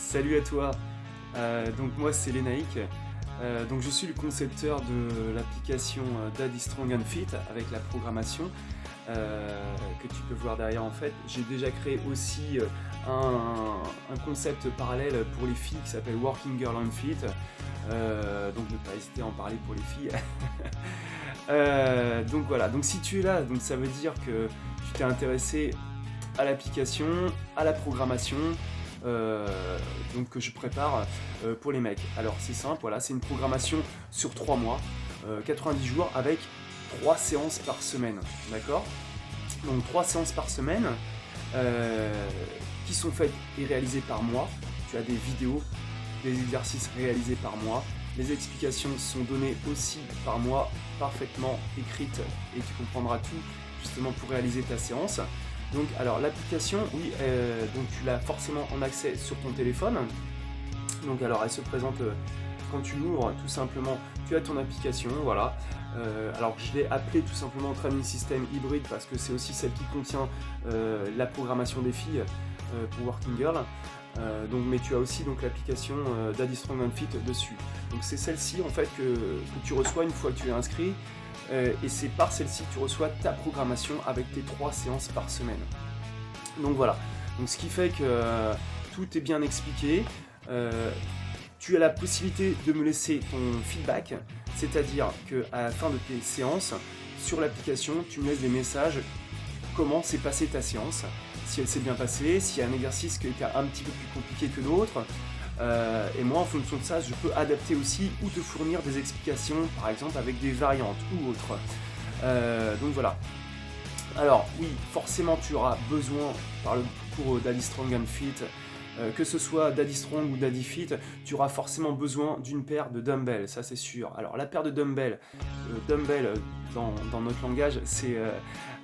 Salut à toi. Donc moi c'est Lénaïque. Donc je suis le concepteur de l'application Daddy Strong and Fit avec la programmation que tu peux voir derrière en fait. J'ai déjà créé aussi un concept parallèle pour les filles qui s'appelle Working Girl and Fit. Donc ne pas hésiter à en parler pour les filles. Donc voilà, donc si tu es là, donc ça veut dire que tu t'es intéressé à l'application, à la programmation, donc que je prépare pour les mecs. Alors c'est simple, voilà, c'est une programmation sur 3 mois, 90 jours avec 3 séances par semaine, d'accord? Donc 3 séances par semaine qui sont faites et réalisées par moi. Tu as des vidéos, des exercices réalisés par moi. Les explications sont données aussi par moi, parfaitement écrites, et tu comprendras tout justement pour réaliser ta séance. Donc, alors l'application, oui, donc tu l'as forcément en accès sur ton téléphone. Donc, alors elle se présente quand tu l'ouvres, tout simplement. Tu as ton application, voilà. Alors je l'ai appelée tout simplement Training System Hybride parce que c'est aussi celle qui contient la programmation des filles pour Working Girl. Donc, mais tu as aussi donc l'application Daddy Strong and Fit dessus. Donc c'est celle-ci en fait que tu reçois une fois que tu es inscrit. Et c'est par celle-ci que tu reçois ta programmation avec tes 3 séances par semaine. Donc voilà, donc ce qui fait que tout est bien expliqué. Tu as la possibilité de me laisser ton feedback, c'est-à-dire qu'à la fin de tes séances, sur l'application, tu me laisses des messages, comment s'est passée ta séance, si elle s'est bien passée, s'il y a un exercice qui est un petit peu plus compliqué que d'autres. Et moi, en fonction de ça, je peux adapter aussi ou te fournir des explications, par exemple avec des variantes ou autres. Donc voilà. Alors oui, forcément, tu auras besoin pour Daddy Strong and Fit, que ce soit Daddy Strong ou Daddy Fit, tu auras forcément besoin d'une paire de dumbbells, ça c'est sûr. Alors la paire de dumbbells, dans notre langage, c'est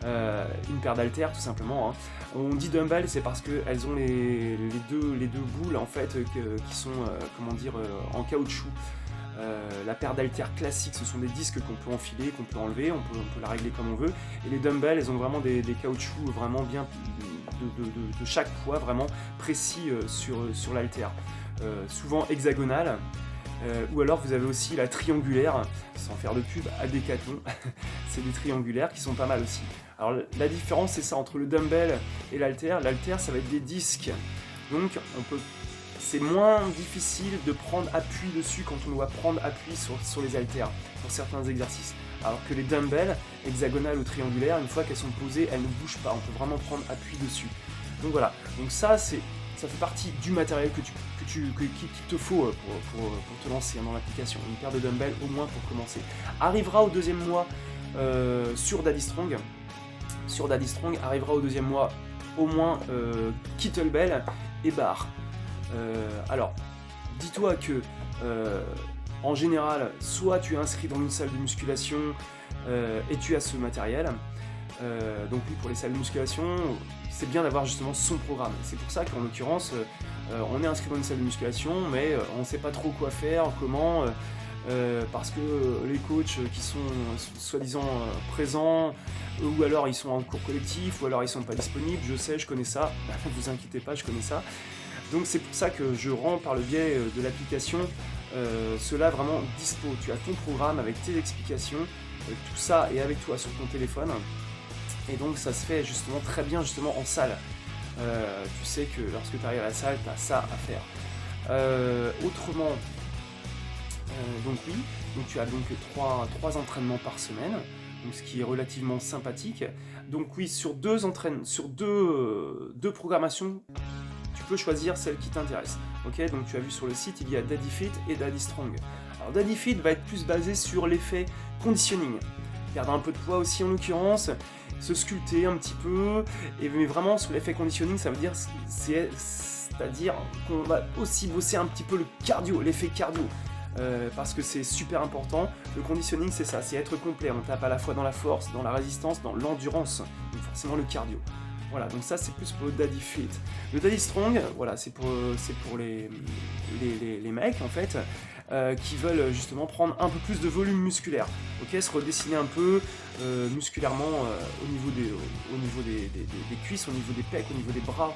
une paire d'haltères tout simplement. Hein. On dit dumbbell, c'est parce qu'elles ont les deux boules en fait qui sont en caoutchouc. La paire d'haltères classique, ce sont des disques qu'on peut enfiler, qu'on peut enlever, on peut la régler comme on veut. Et les dumbbells, elles ont vraiment des caoutchoucs vraiment bien de chaque poids, vraiment précis sur l'haltère. Souvent hexagonale. Ou alors vous avez aussi la triangulaire, sans faire de pub, à Decathlon. C'est des triangulaires qui sont pas mal aussi. Alors la différence c'est ça entre le dumbbell et l'haltère. L'haltère ça va être des disques. Donc c'est moins difficile de prendre appui dessus quand on doit prendre appui sur les haltères, pour certains exercices. Alors que les dumbbells, hexagonales ou triangulaires, une fois qu'elles sont posées, elles ne bougent pas. On peut vraiment prendre appui dessus. Donc voilà. Donc ça fait partie du matériel qu'il te faut pour te lancer dans l'application. Une paire de dumbbells au moins pour commencer. Arrivera au deuxième mois sur Daddy Strong. Sur Daddy Strong arrivera au deuxième mois au moins kettlebell et bar. Alors, dis-toi que en général, soit tu es inscrit dans une salle de musculation et tu as ce matériel. Donc oui, pour les salles de musculation, c'est bien d'avoir justement son programme. C'est pour ça qu'en l'occurrence, on est inscrit dans une salle de musculation, mais on ne sait pas trop quoi faire, comment, parce que les coachs qui sont soi-disant présents, ou alors ils sont en cours collectif, ou alors ils sont pas disponibles, je sais, je connais ça, ne vous inquiétez pas, je connais ça. Donc c'est pour ça que je rends par le biais de l'application cela vraiment dispo. Tu as ton programme avec tes explications, tout ça est avec toi sur ton téléphone. Et donc ça se fait justement très bien justement en salle. Tu sais que lorsque tu arrives à la salle, tu as ça à faire. Autrement, donc oui, donc tu as donc 3 entraînements par semaine, donc ce qui est relativement sympathique. Donc oui, sur deux programmations, tu peux choisir celle qui t'intéresse. Ok, donc tu as vu sur le site, il y a Daddy Fit et Daddy Strong. Alors Daddy Fit va être plus basé sur l'effet conditioning. Perdre un peu de poids aussi en l'occurrence, se sculpter un petit peu, mais vraiment sur l'effet conditioning, ça veut dire c'est-à-dire qu'on va aussi bosser un petit peu le cardio, l'effet cardio, parce que c'est super important. Le conditioning c'est ça, c'est être complet, on tape à la fois dans la force, dans la résistance, dans l'endurance, donc forcément le cardio. Voilà, donc ça c'est plus pour le Daddy Fit. Le Daddy Strong, voilà, c'est pour les mecs en fait, qui veulent justement prendre un peu plus de volume musculaire, ok, se redessiner un peu musculairement au niveau des cuisses, au niveau des pecs, au niveau des bras,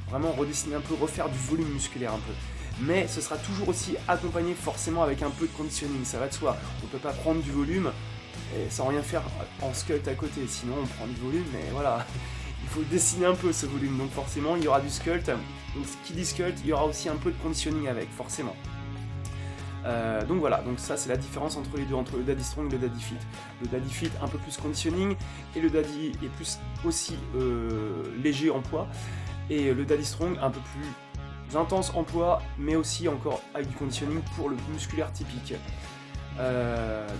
vraiment redessiner un peu, refaire du volume musculaire un peu. mais ce sera toujours aussi accompagné forcément avec un peu de conditioning, ça va de soi. On peut pas prendre du volume et sans rien faire en sculpt à côté, sinon on prend du volume, mais voilà, il faut dessiner un peu ce volume, donc forcément il y aura du sculpt, donc qui dit sculpt, il y aura aussi un peu de conditioning avec, forcément. Donc voilà, donc ça c'est la différence entre les deux, entre le Daddy Strong et le Daddy Fit. Le Daddy Fit un peu plus conditioning, et le Daddy est plus aussi léger en poids, et le Daddy Strong un peu plus intense en poids, mais aussi encore avec du conditioning pour le musculaire typique.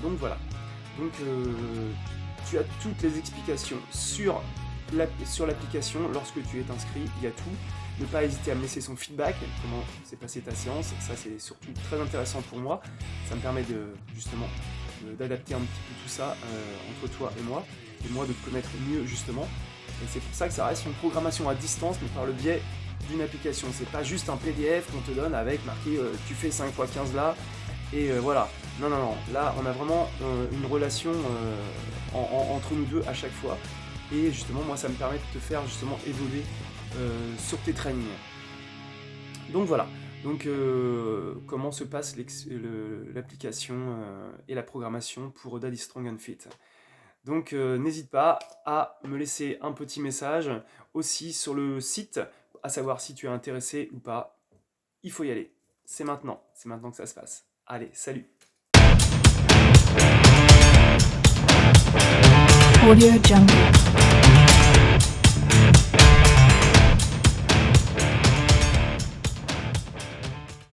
Donc voilà, donc tu as toutes les explications sur l'application lorsque tu es inscrit, il y a tout. Ne pas hésiter à me laisser son feedback, comment s'est passée ta séance, ça c'est surtout très intéressant pour moi, ça me permet justement d'adapter un petit peu tout ça entre toi et moi de te connaître mieux justement, et c'est pour ça que ça reste une programmation à distance mais par le biais d'une application, c'est pas juste un PDF qu'on te donne avec marqué tu fais 5x15 là, et voilà, non, là on a vraiment une relation entre nous deux à chaque fois, et justement moi ça me permet de te faire justement évoluer sur tes trainings. Donc voilà, donc comment se passe l'application et la programmation pour Daddy Strong and Fit. Donc n'hésite pas à me laisser un petit message aussi sur le site, à savoir si tu es intéressé ou pas. Il faut y aller, c'est maintenant que ça se passe. Allez, salut. Audio Jungle.